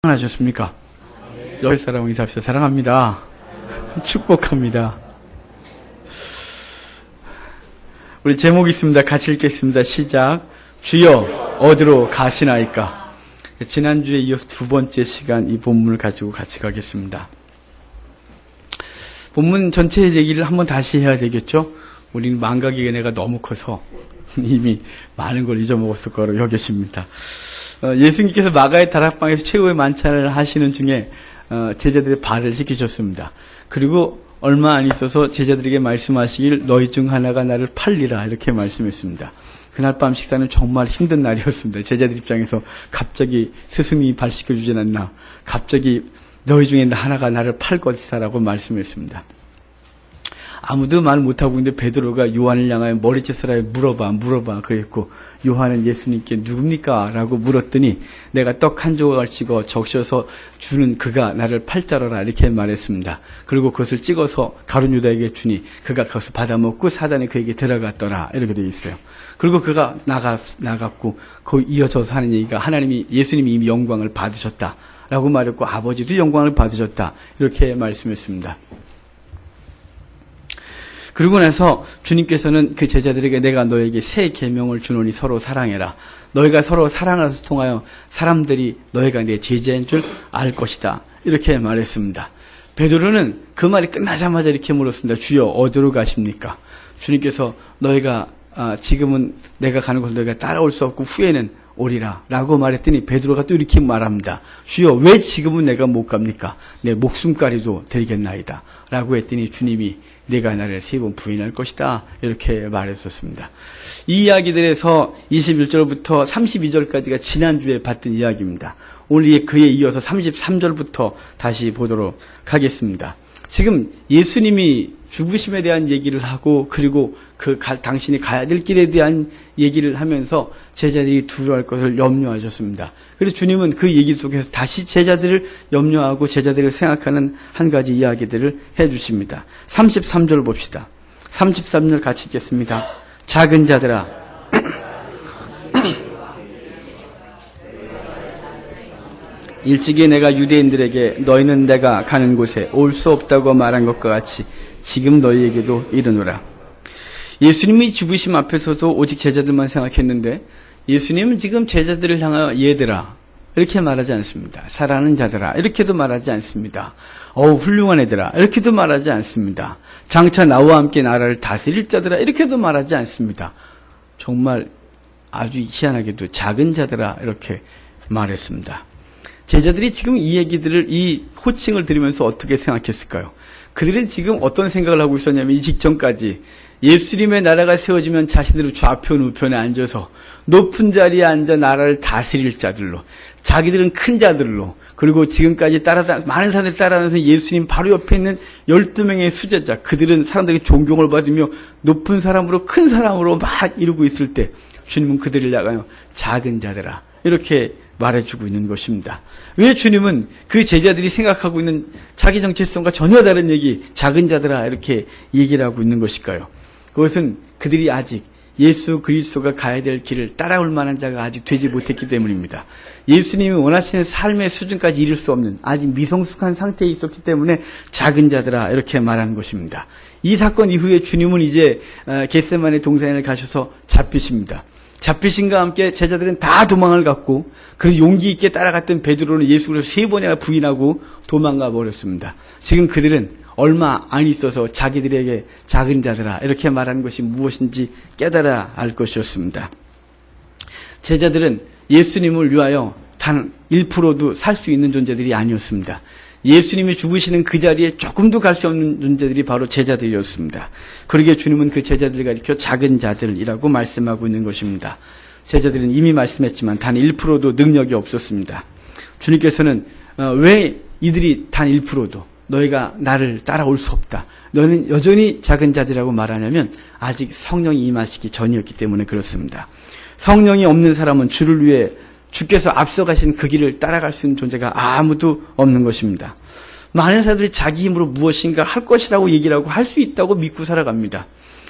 하셨습니까? 여덟 사람 인사합시다. 사랑합니다. 축복합니다. 우리 제목이 있습니다. 같이 읽겠습니다. 시작. 주여 어디로 가시나이까? 지난주에 이어서 두 번째 시간 이 본문을 가지고 같이 가겠습니다. 본문 전체 얘기를 한번 다시 해야 되겠죠? 우리는 망각의 은혜가 너무 커서 이미 많은 걸 잊어먹었을 거로 여겨집니다. 예수님께서 마가의 다락방에서 최후의 만찬을 하시는 중에 제자들의 발을 씻기셨습니다. 그리고 얼마 안 있어서 제자들에게 말씀하시길 너희 중 하나가 나를 팔리라 이렇게 말씀했습니다. 그날 밤 식사는 정말 힘든 날이었습니다. 제자들 입장에서 갑자기 스승이 발 씻겨주진 않나, 갑자기 너희 중에 하나가 나를 팔 것이다라고 말씀했습니다. 아무도 말 못하고 있는데 베드로가 요한을 향하여 머리채 사람에 물어봐 그랬고, 요한은 예수님께 누굽니까? 라고 물었더니 내가 떡 한 조각을 찍어 적셔서 주는 그가 나를 팔자라라 이렇게 말했습니다. 그리고 그것을 찍어서 가룟 유다에게 주니 그가 그것을 받아먹고 사단이 그에게 들어갔더라 이렇게 되어 있어요. 그리고 그가 나갔고 거기 이어져서 하는 얘기가 예수님이 이미 영광을 받으셨다라고 말했고 아버지도 영광을 받으셨다 이렇게 말씀했습니다. 그러고 나서 주님께서는 그 제자들에게 내가 너에게 새 계명을 주노니 서로 사랑해라. 너희가 서로 사랑을 통하여 사람들이 너희가 내 제자인 줄 알 것이다. 이렇게 말했습니다. 베드로는 그 말이 끝나자마자 이렇게 물었습니다. 주여 어디로 가십니까? 주님께서 너희가 지금은 내가 가는 곳을 너희가 따라올 수 없고 후에는 오리라 라고 말했더니 베드로가 또 이렇게 말합니다. 주여 왜 지금은 내가 못 갑니까? 내 목숨까지도 드리겠나이다 라고 했더니 주님이 네가 나를 3번 부인할 것이다 이렇게 말했었습니다. 이 이야기들에서 21절부터 32절까지가 지난주에 봤던 이야기입니다. 오늘 그에 이어서 33절부터 다시 보도록 하겠습니다. 지금 예수님이 죽으심에 대한 얘기를 하고 그리고 당신이 가야 될 길에 대한 얘기를 하면서 제자들이 두려워할 것을 염려하셨습니다. 그래서 주님은 그 얘기 속에서 다시 제자들을 염려하고 제자들을 생각하는 한 가지 이야기들을 해주십니다. 33절 봅시다. 33절 같이 읽겠습니다. 작은 자들아 일찍이 내가 유대인들에게 너희는 내가 가는 곳에 올 수 없다고 말한 것과 같이 지금 너희에게도 이르노라. 예수님이 죽으심 앞에서도 오직 제자들만 생각했는데 예수님은 지금 제자들을 향하여 얘들아 이렇게 말하지 않습니다. 사랑하는 자들아 이렇게도 말하지 않습니다. 훌륭한 애들아 이렇게도 말하지 않습니다. 장차 나와 함께 나라를 다스릴 자들아 이렇게도 말하지 않습니다. 정말 아주 희한하게도 작은 자들아 이렇게 말했습니다. 제자들이 지금 이 얘기들을, 이 호칭을 들으면서 어떻게 생각했을까요? 그들은 지금 어떤 생각을 하고 있었냐면 이 직전까지 예수님의 나라가 세워지면 자신들은 좌편 우편에 앉아서 높은 자리에 앉아 나라를 다스릴 자들로, 자기들은 큰 자들로, 그리고 지금까지 많은 사람들이 따라다니면서 예수님 바로 옆에 있는 12명의 수제자, 그들은 사람들에게 존경을 받으며 높은 사람으로 큰 사람으로 막 이루고 있을 때 주님은 그들을 향하여 작은 자들아 이렇게 말해주고 있는 것입니다. 왜 주님은 그 제자들이 생각하고 있는 자기 정체성과 전혀 다른 얘기, 작은 자들아 이렇게 얘기를 하고 있는 것일까요? 그것은 그들이 아직 예수 그리스도가 가야 될 길을 따라올 만한 자가 아직 되지 못했기 때문입니다. 예수님이 원하시는 삶의 수준까지 이룰 수 없는 아직 미성숙한 상태에 있었기 때문에 작은 자들아 이렇게 말하는 것입니다. 이 사건 이후에 주님은 이제 겟세마네 동산에 가셔서 잡히십니다. 잡히신과 함께 제자들은 다 도망을 갔고 그래서 용기 있게 따라갔던 베드로는 예수를 3번이나 부인하고 도망가 버렸습니다. 지금 그들은 얼마 안 있어서 자기들에게 작은 자들아 이렇게 말하는 것이 무엇인지 깨달아 알 것이었습니다. 제자들은 예수님을 위하여 단 1%도 살 수 있는 존재들이 아니었습니다. 예수님이 죽으시는 그 자리에 조금도 갈 수 없는 존재들이 바로 제자들이었습니다. 그러기에 주님은 그 제자들을 가리켜 작은 자들이라고 말씀하고 있는 것입니다. 제자들은 이미 말씀했지만 단 1%도 능력이 없었습니다. 주님께서는 왜 이들이 단 1%도 너희가 나를 따라올 수 없다. 너는 여전히 작은 자들이라고 말하냐면 아직 성령이 임하시기 전이었기 때문에 그렇습니다. 성령이 없는 사람은 주를 위해 주께서 앞서가신 그 길을 따라갈 수 있는 존재가 아무도 없는 것입니다. 많은 사람들이 자기 힘으로 무엇인가 할 것이라고 얘기를 하고 할 수 있다고 믿고 살아갑니다.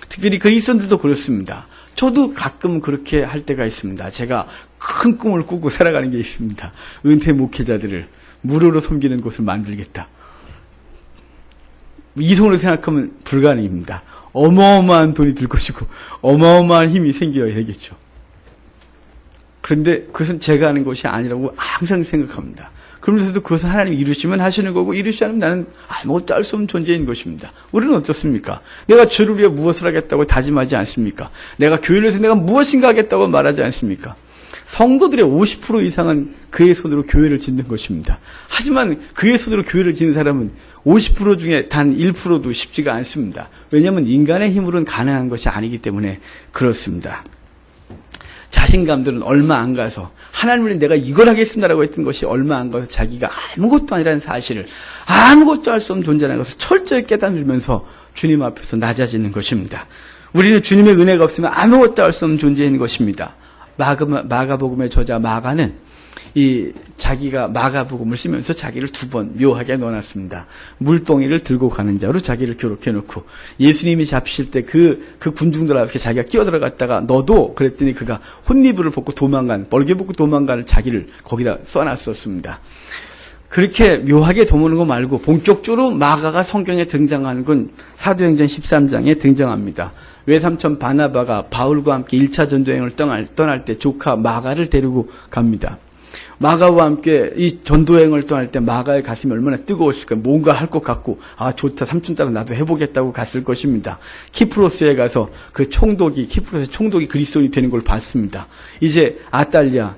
특별히 그리스도인들도 그렇습니다. 저도 가끔 그렇게 할 때가 있습니다. 제가 큰 꿈을 꾸고 살아가는 게 있습니다. 은퇴 목회자들을 무료로 섬기는 곳을 만들겠다. 이 손으로 생각하면 불가능입니다. 어마어마한 돈이 들 것이고 어마어마한 힘이 생겨야 되겠죠. 그런데 그것은 제가 하는 것이 아니라고 항상 생각합니다. 그러면서도 그것은 하나님이 이루시면 하시는 거고 이루시지 않으면 나는 아무것도 할 수 없는 존재인 것입니다. 우리는 어떻습니까? 내가 주를 위해 무엇을 하겠다고 다짐하지 않습니까? 내가 교회를 해서 내가 무엇인가 하겠다고 말하지 않습니까? 성도들의 50% 이상은 그의 손으로 교회를 짓는 것입니다. 하지만 그의 손으로 교회를 짓는 사람은 50% 중에 단 1%도 쉽지가 않습니다. 왜냐하면 인간의 힘으로는 가능한 것이 아니기 때문에 그렇습니다. 자신감들은 얼마 안 가서 하나님은 내가 이걸 하겠습니다라고 했던 것이 얼마 안 가서 자기가 아무것도 아니라는 사실을 아무것도 할 수 없는 존재라는 것을 철저히 깨달으면서 주님 앞에서 낮아지는 것입니다. 우리는 주님의 은혜가 없으면 아무것도 할 수 없는 존재인 것입니다. 마가복음의 저자 마가는 이 자기가 마가복음을 쓰면서 자기를 2번 묘하게 넣어놨습니다. 물동이를 들고 가는 자로 자기를 기록해 놓고 예수님이 잡히실 때 그 군중들 앞에 자기가 끼어들어갔다가 너도 그랬더니 그가 혼니부를 벗고 벌개 벗고 도망가는 자기를 거기다 써놨었습니다. 그렇게 묘하게 도무는 거 말고 본격적으로 마가가 성경에 등장하는 건 사도행전 13장에 등장합니다. 외삼촌 바나바가 바울과 함께 1차 전도여행을 떠날 때 조카 마가를 데리고 갑니다. 마가와 함께 이 전도여행을 떠날 때 마가의 가슴이 얼마나 뜨거웠을까요? 뭔가 할 것 같고 좋다 삼촌 따라 나도 해보겠다고 갔을 것입니다. 키프로스에 가서 키프로스의 총독이 그리스도인이 되는 걸 봤습니다. 이제 아탈리아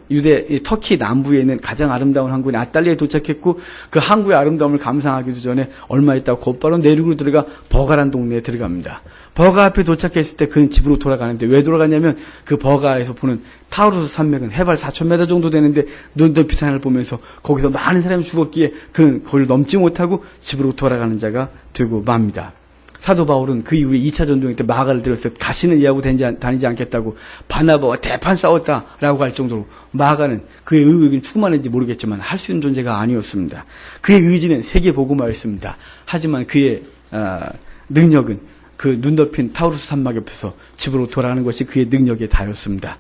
터키 남부에 있는 가장 아름다운 항구인 아탈리아에 도착했고 그 항구의 아름다움을 감상하기도 전에 얼마 있다가 곧바로 내륙으로 들어가 버가란 동네에 들어갑니다. 버가 앞에 도착했을 때 그는 집으로 돌아가는데 왜 돌아가냐면 그 버가에서 보는 타우루스 산맥은 해발 4,000m 정도 되는데 눈 높이 산을 보면서 거기서 많은 사람이 죽었기에 그는 거기를 넘지 못하고 집으로 돌아가는 자가 되고 맙니다. 사도 바울은 그 이후에 2차 전도행 때 마가를 들여서 다시는 이하고 다니지 않겠다고 바나바와 대판 싸웠다라고 할 정도로 마가는 그의 의욕은 충만한지 모르겠지만 할 수 있는 존재가 아니었습니다. 그의 의지는 세계 복음화였습니다. 하지만 그의 능력은 그 눈 덮인 타우루스 산막 옆에서 집으로 돌아가는 것이 그의 능력에 다였습니다.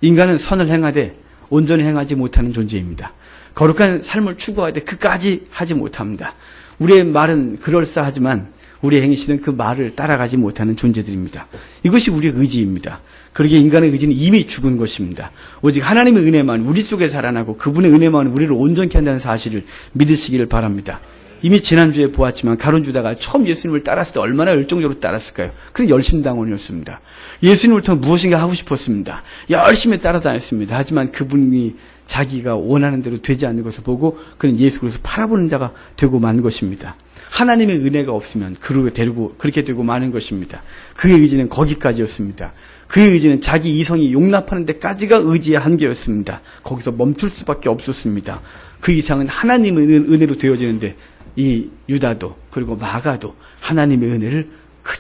인간은 선을 행하되 온전히 행하지 못하는 존재입니다. 거룩한 삶을 추구하되 그까지 하지 못합니다. 우리의 말은 그럴싸하지만 우리의 행실은 그 말을 따라가지 못하는 존재들입니다. 이것이 우리의 의지입니다. 그러기에 인간의 의지는 이미 죽은 것입니다. 오직 하나님의 은혜만 우리 속에 살아나고 그분의 은혜만 우리를 온전케 한다는 사실을 믿으시기를 바랍니다. 이미 지난주에 보았지만 가룟 유다가 처음 예수님을 따랐을 때 얼마나 열정적으로 따랐을까요? 그는 열심당원이었습니다. 예수님을 통해 무엇인가 하고 싶었습니다. 열심히 따라다녔습니다. 하지만 그분이 자기가 원하는 대로 되지 않는 것을 보고 그는 예수 그리스도를 팔아보는 자가 되고 만 것입니다. 하나님의 은혜가 없으면 그렇게 되고 마는 것입니다. 그의 의지는 거기까지였습니다. 그의 의지는 자기 이성이 용납하는 데까지가 의지의 한계였습니다. 거기서 멈출 수밖에 없었습니다. 그 이상은 하나님의 은혜로 되어지는데 이 유다도 그리고 마가도 하나님의 은혜를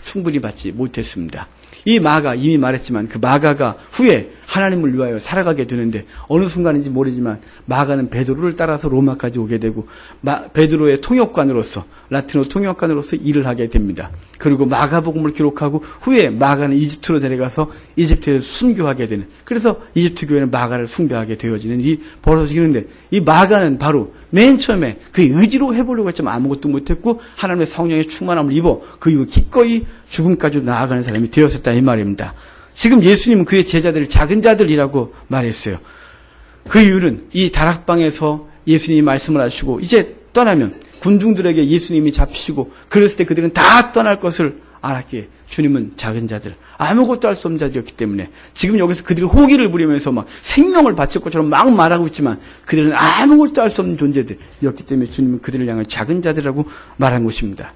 충분히 받지 못했습니다. 이 마가 이미 말했지만 그 마가가 후에 하나님을 위하여 살아가게 되는데 어느 순간인지 모르지만 마가는 베드로를 따라서 로마까지 오게 되고 베드로의 통역관으로서 라틴어 통역관으로서 일을 하게 됩니다. 그리고 마가복음을 기록하고 후에 마가는 이집트로 데려가서 이집트에서 순교하게 되는 그래서 이집트 교회는 마가를 숭배하게 되어지는 일이 벌어지는데 이 마가는 바로 맨 처음에 그의 의지로 해보려고 했지만 아무것도 못했고 하나님의 성령의 충만함을 입어 그 이후 기꺼이 죽음까지 나아가는 사람이 되었었다 이 말입니다. 지금 예수님은 그의 제자들을 작은 자들이라고 말했어요. 그 이유는 이 다락방에서 예수님이 말씀을 하시고 이제 떠나면 군중들에게 예수님이 잡히시고 그랬을 때 그들은 다 떠날 것을 알았기에 주님은 작은 자들 아무것도 할 수 없는 자들이었기 때문에 지금 여기서 그들이 호기를 부리면서 막 생명을 바칠 것처럼 막 말하고 있지만 그들은 아무것도 할 수 없는 존재들이었기 때문에 주님은 그들을 향해 작은 자들이라고 말한 것입니다.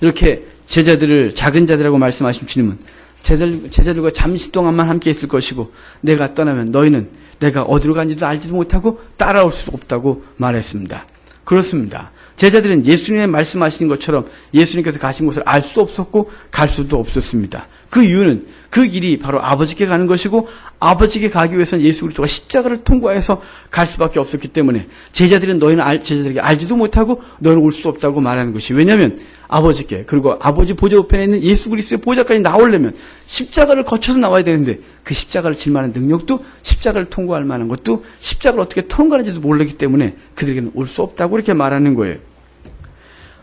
이렇게 제자들을 작은 자들이라고 말씀하신 주님은 제자들과 잠시 동안만 함께 있을 것이고 내가 떠나면 너희는 내가 어디로 간지도 알지도 못하고 따라올 수 없다고 말했습니다. 그렇습니다. 제자들은 예수님의 말씀하신 것처럼 예수님께서 가신 곳을 알 수 없었고 갈 수도 없었습니다. 그 이유는 그 길이 바로 아버지께 가는 것이고 아버지께 가기 위해서는 예수 그리스도가 십자가를 통과해서 갈 수밖에 없었기 때문에 제자들은 제자들에게 알지도 못하고 너희는 올 수 없다고 말하는 것이, 왜냐하면 아버지께, 그리고 아버지 보좌 우편에 있는 예수 그리스도의 보좌까지 나오려면 십자가를 거쳐서 나와야 되는데 그 십자가를 질 만한 능력도, 십자가를 통과할 만한 것도, 십자가를 어떻게 통과하는지도 모르기 때문에 그들에게는 올 수 없다고 이렇게 말하는 거예요.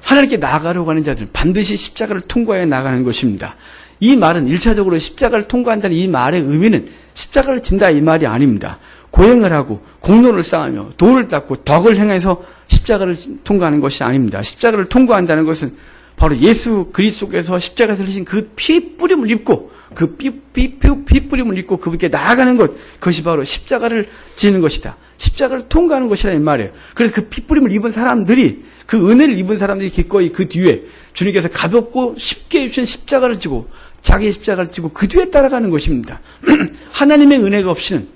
하나님께 나아가려고 하는 자들은 반드시 십자가를 통과해 나가는 것입니다. 이 말은 1차적으로 십자가를 통과한다는 이 말의 의미는 십자가를 진다 이 말이 아닙니다. 고행을 하고 공로를 쌓으며 도를 닦고 덕을 행해서 십자가를 통과하는 것이 아닙니다. 십자가를 통과한다는 것은 바로 예수 그리스도께서 십자가에서 흘리신 그 피 뿌림을 입고, 그 피 뿌림을 입고 그분께 나아가는 것, 그것이 바로 십자가를 지는 것이다. 십자가를 통과하는 것이라 이 말이에요. 그래서 그 피 뿌림을 입은 사람들이, 그 은혜를 입은 사람들이 기꺼이 그 뒤에 주님께서 가볍고 쉽게 해주신 십자가를 지고, 자기의 십자가를 지고 그 뒤에 따라가는 것입니다. 하나님의 은혜가 없이는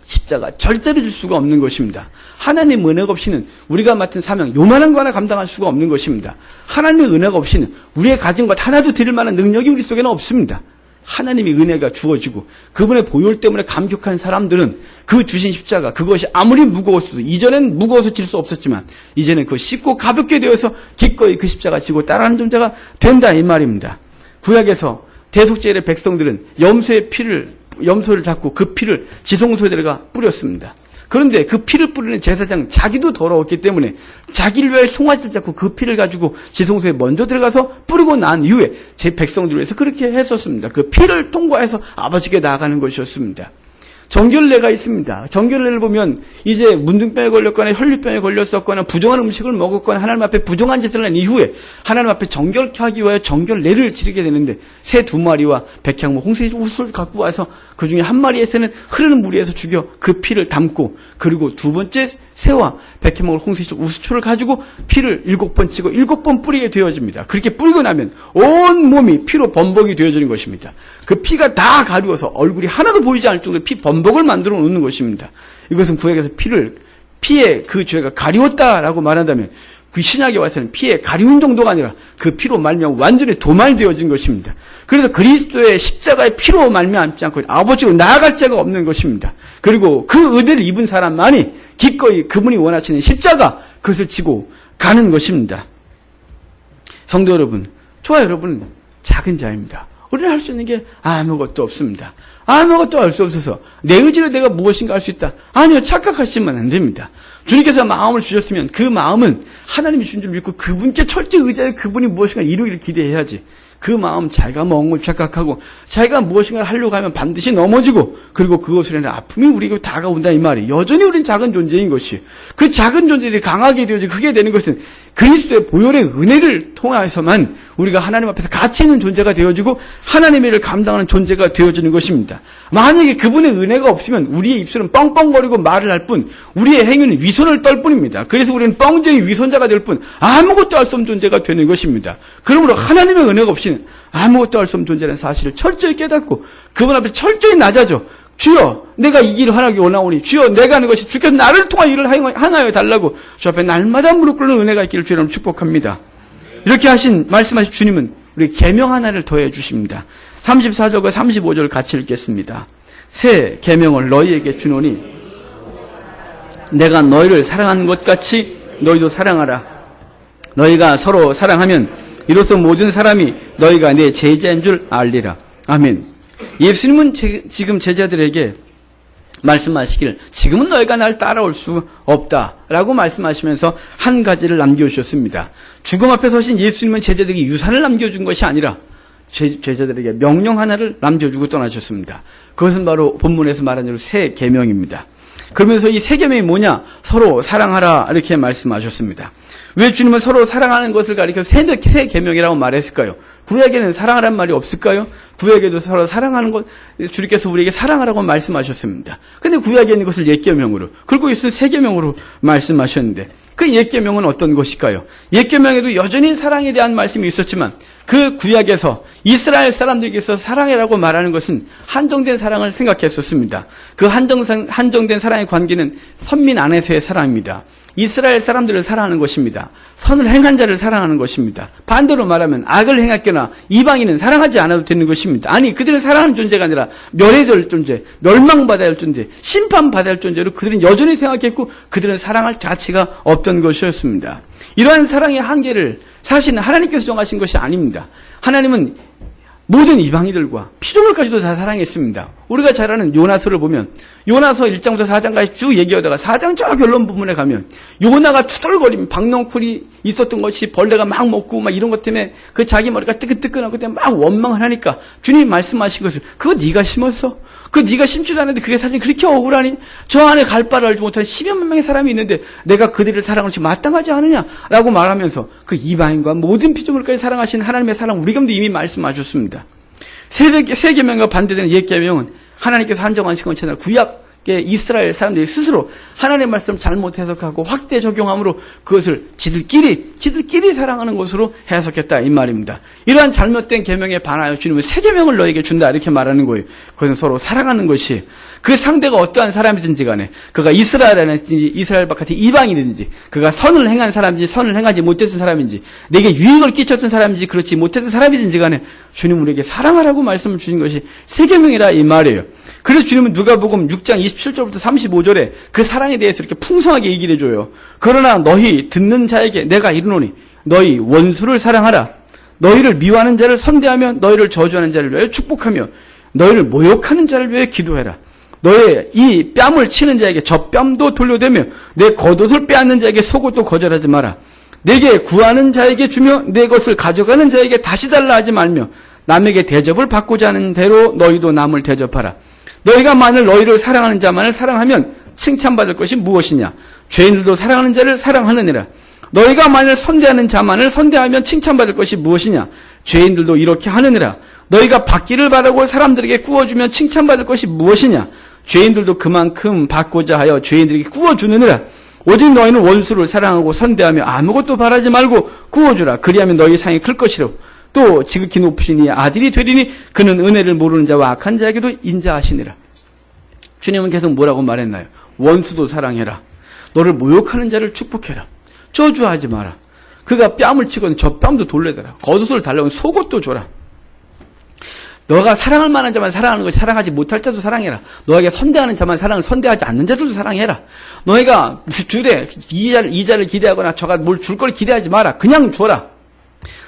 십자가 절대로 줄 수가 없는 것입니다. 하나님의 은혜가 없이는 우리가 맡은 사명 요만한 거 하나 감당할 수가 없는 것입니다. 하나님의 은혜가 없이는 우리의 가진 것 하나도 드릴 만한 능력이 우리 속에는 없습니다. 하나님의 은혜가 주어지고 그분의 보혈 때문에 감격한 사람들은 그 주신 십자가, 그것이 아무리 무거웠어도, 이전엔 무거워서 질 수 없었지만 이제는 그것이 쉽고 가볍게 되어서 기꺼이 그 십자가 지고 따라하는 존재가 된다 이 말입니다. 구약에서 대속제일의 백성들은 염소를 잡고 그 피를 지성소에 들어가 뿌렸습니다. 그런데 그 피를 뿌리는 제사장 자기도 더러웠기 때문에 자기를 위해 송아지를 잡고 그 피를 가지고 지성소에 먼저 들어가서 뿌리고 난 이후에 제 백성들을 위해서 그렇게 했었습니다. 그 피를 통과해서 아버지께 나아가는 것이었습니다. 정결례가 있습니다. 정결례를 보면 이제 문둥병에 걸렸거나 혈류병에 걸렸었거나 부정한 음식을 먹었거나 하나님 앞에 부정한 짓을 한 이후에 하나님 앞에 정결케 하기 위하여 정결례를 치르게 되는데 새 2마리와 백향목, 홍색 우슬을 갖고 와서 그 중에 한 마리에서는 흐르는 물 위에서 죽여 그 피를 담고, 그리고 두 번째 새와 백향목을 홍색 우슬초를 가지고 피를 7번 치고 7번 뿌리게 되어집니다. 그렇게 뿌리고 나면 온 몸이 피로 범벅이 되어지는 것입니다. 그 피가 다 가리워서 얼굴이 하나도 보이지 않을 정도로 피 범벅을 만들어 놓는 것입니다. 이것은 구약에서 피에 그 죄가 가리웠다라고 말한다면 그 신약에 와서는 피에 가리운 정도가 아니라 그 피로 말미암아 완전히 도말되어진 것입니다. 그래서 그리스도의 십자가의 피로 말미암지 않고 아버지로 나아갈 자가 없는 것입니다. 그리고 그 은혜를 입은 사람만이 기꺼이 그분이 원하시는 십자가, 그것을 지고 가는 것입니다. 성도 여러분, 저와 여러분은 작은 자입니다. 우리는 할 수 있는 게 아무것도 없습니다. 아무것도 할 수 없어서 내 의지로 내가 무엇인가 할 수 있다. 아니요, 착각하시면 안 됩니다. 주님께서 마음을 주셨으면 그 마음은 하나님이 주신 줄 믿고 그분께 철저히 의지하여 그분이 무엇인가 이루기를 기대해야지. 그 마음 자기가 먹은 걸 착각하고 자기가 무엇인가 하려고 하면 반드시 넘어지고, 그리고 그것으로 인해 아픔이 우리에게 다가온다 이 말이. 여전히 우리는 작은 존재인 것이, 그 작은 존재들이 강하게 되어지고 크게 되는 것은 그리스도의 보혈의 은혜를 통해서만 우리가 하나님 앞에서 가치 있는 존재가 되어지고 하나님의 일을 감당하는 존재가 되어지는 것입니다. 만약에 그분의 은혜가 없으면 우리의 입술은 뻥뻥거리고 말을 할 뿐, 우리의 행위는 위선을 떨 뿐입니다. 그래서 우리는 뻥쟁이 위선자가 될 뿐 아무것도 할 수 없는 존재가 되는 것입니다. 그러므로 하나님의 은혜가 없이는 아무것도 할 수 없는 존재라는 사실을 철저히 깨닫고 그분 앞에 철저히 낮아져, 주여 내가 이 길을 하나기 원하오니 주여 내가 하는 것이 주께서 나를 통한 일을 행하여 달라고 주 앞에 날마다 무릎 꿇는 은혜가 있기를 주님 축복합니다. 이렇게 말씀하신 주님은 우리 계명 하나를 더해 주십니다. 34절과 35절 같이 읽겠습니다. 새 계명을 너희에게 주노니 내가 너희를 사랑하는 것 같이 너희도 사랑하라. 너희가 서로 사랑하면 이로써 모든 사람이 너희가 내 제자인 줄 알리라. 아멘. 예수님은 지금 제자들에게 말씀하시기를 지금은 너희가 날 따라올 수 없다라고 말씀하시면서 한 가지를 남겨주셨습니다. 죽음 앞에 서신 예수님은 제자들에게 유산을 남겨준 것이 아니라 제자들에게 명령 하나를 남겨주고 떠나셨습니다. 그것은 바로 본문에서 말한 대로 새 계명입니다. 그러면서 이 새 계명이 뭐냐? 서로 사랑하라 이렇게 말씀하셨습니다. 왜 주님은 서로 사랑하는 것을 가리켜서 새 계명이라고 말했을까요? 구약에는 사랑하라는 말이 없을까요? 구약에도 서로 사랑하는 것, 주님께서 우리에게 사랑하라고 말씀하셨습니다. 근데 구약에 있는 것을 옛 계명으로, 그리고 이것을 새 계명으로 말씀하셨는데 그 옛 계명은 어떤 것일까요? 옛 계명에도 여전히 사랑에 대한 말씀이 있었지만 그 구약에서 이스라엘 사람들에게서 사랑이라고 말하는 것은 한정된 사랑을 생각했었습니다. 그 한정된 사랑의 관계는 선민 안에서의 사랑입니다. 이스라엘 사람들을 사랑하는 것입니다. 선을 행한 자를 사랑하는 것입니다. 반대로 말하면 악을 행했거나 이방인은 사랑하지 않아도 되는 것입니다. 것입니다. 아니, 그들은 사랑하는 존재가 아니라 멸해질 존재, 멸망받아야 할 존재, 심판받아야 할 존재로 그들은 여전히 생각했고 그들은 사랑할 가치가 없던 것이었습니다. 이러한 사랑의 한계를 사실은 하나님께서 정하신 것이 아닙니다. 하나님은 모든 이방인들과 피조물까지도 다 사랑했습니다. 우리가 잘 아는 요나서를 보면 요나서 1장부터 4장까지 쭉 얘기하다가 4장 저 결론 부분에 가면 요나가 투덜거리면 박넝쿨이 있었던 것이 벌레가 막 먹고 막 이런 것 때문에 그 자기 머리가 뜨끈뜨끈하고 때문에 막 원망을 하니까 주님이 말씀하신 것을 그거 네가 심었어? 그거 네가 심지도 않았는데 그게 사실 그렇게 억울하니? 저 안에 갈 바를 알지 못하는 10여만 명의 사람이 있는데 내가 그들을 사랑하지 마땅하지 않느냐라고 말하면서 그 이방인과 모든 피조물까지 사랑하시는 하나님의 사랑 우리 가운데 이미 말씀하셨습니다. 세 계명과 반대되는 옛 계명은 하나님께서 한정하신 것처럼 구약의 이스라엘 사람들이 스스로 하나님의 말씀을 잘못 해석하고 확대 적용함으로 그것을 지들끼리 사랑하는 것으로 해석했다 이 말입니다. 이러한 잘못된 계명에 반하여 주님은 새 계명을 너에게 준다 이렇게 말하는 거예요. 그것은 서로 사랑하는 것이 그 상대가 어떠한 사람이든지 간에 그가 이스라엘이든지 이스라엘 바깥의 이방이든지 그가 선을 행한 사람인지 선을 행하지 못했던 사람인지 내게 유익을 끼쳤던 사람인지 그렇지 못했던 사람이든지 간에 주님은 우리에게 사랑하라고 말씀을 주신 것이 새 계명이라 이 말이에요. 그래서 주님은 누가복음 6장 27절부터 35절에 그 사랑에 대해서 이렇게 풍성하게 얘기를 해줘요. 그러나 너희 듣는 자에게 내가 이르노니 너희 원수를 사랑하라. 너희를 미워하는 자를 선대하며 너희를 저주하는 자를 위하여 축복하며 너희를 모욕하는 자를 위하여 기도해라. 너의 이 뺨을 치는 자에게 저 뺨도 돌려대며 내 겉옷을 빼앗는 자에게 속옷도 거절하지 마라. 내게 구하는 자에게 주며 내 것을 가져가는 자에게 다시 달라 하지 말며 남에게 대접을 받고자 하는 대로 너희도 남을 대접하라. 너희가 만일 너희를 사랑하는 자만을 사랑하면 칭찬받을 것이 무엇이냐? 죄인들도 사랑하는 자를 사랑하느니라. 너희가 만일 선대하는 자만을 선대하면 칭찬받을 것이 무엇이냐? 죄인들도 이렇게 하느니라. 너희가 받기를 바라고 사람들에게 구워주면 칭찬받을 것이 무엇이냐? 죄인들도 그만큼 받고자 하여 죄인들에게 구워주느니라. 오직 너희는 원수를 사랑하고 선대하며 아무것도 바라지 말고 구워주라. 그리하면 너희 상이 클 것이로. 또 지극히 높으시니 아들이 되리니 그는 은혜를 모르는 자와 악한 자에게도 인자하시니라. 주님은 계속 뭐라고 말했나요? 원수도 사랑해라. 너를 모욕하는 자를 축복해라. 저주하지 마라. 그가 뺨을 치거든 저 뺨도 돌려달라. 겉옷을 달라고 속옷도 줘라. 너가 사랑할 만한 자만 사랑하는 것이 사랑하지 못할 자도 사랑해라. 너에게 선대하는 자만 사랑을 선대하지 않는 자들도 사랑해라. 너희가 주되 이자를 기대하거나 저가 뭘 줄 걸 기대하지 마라. 그냥 줘라.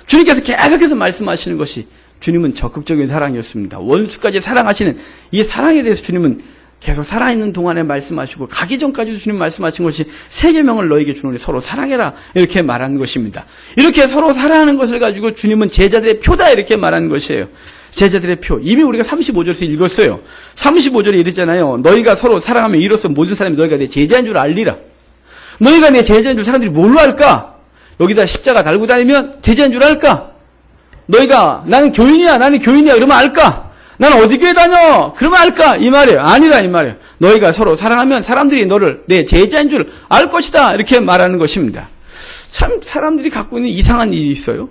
주님께서 계속해서 말씀하시는 것이 주님은 적극적인 사랑이었습니다. 원수까지 사랑하시는 이 사랑에 대해서 주님은 계속 살아있는 동안에 말씀하시고 가기 전까지도 주님 말씀하신 것이 새 계명을 너에게 주노니 서로 사랑해라 이렇게 말하는 것입니다. 이렇게 서로 사랑하는 것을 가지고 주님은 제자들의 표다 이렇게 말하는 것이에요. 제자들의 표. 이미 우리가 35절에서 읽었어요. 35절에 이랬잖아요. 너희가 서로 사랑하면 이로써 모든 사람이 너희가 내 제자인 줄 알리라. 너희가 내 제자인 줄 사람들이 뭘로 알까? 여기다 십자가 달고 다니면 제자인 줄 알까? 너희가 나는 교인이야 그러면 알까? 나는 어디 교회 다녀 그러면 알까? 이 말이에요. 아니다 이 말이에요. 너희가 서로 사랑하면 사람들이 너를 내 제자인 줄 알 것이다 이렇게 말하는 것입니다. 참 사람들이 갖고 있는 이상한 일이 있어요.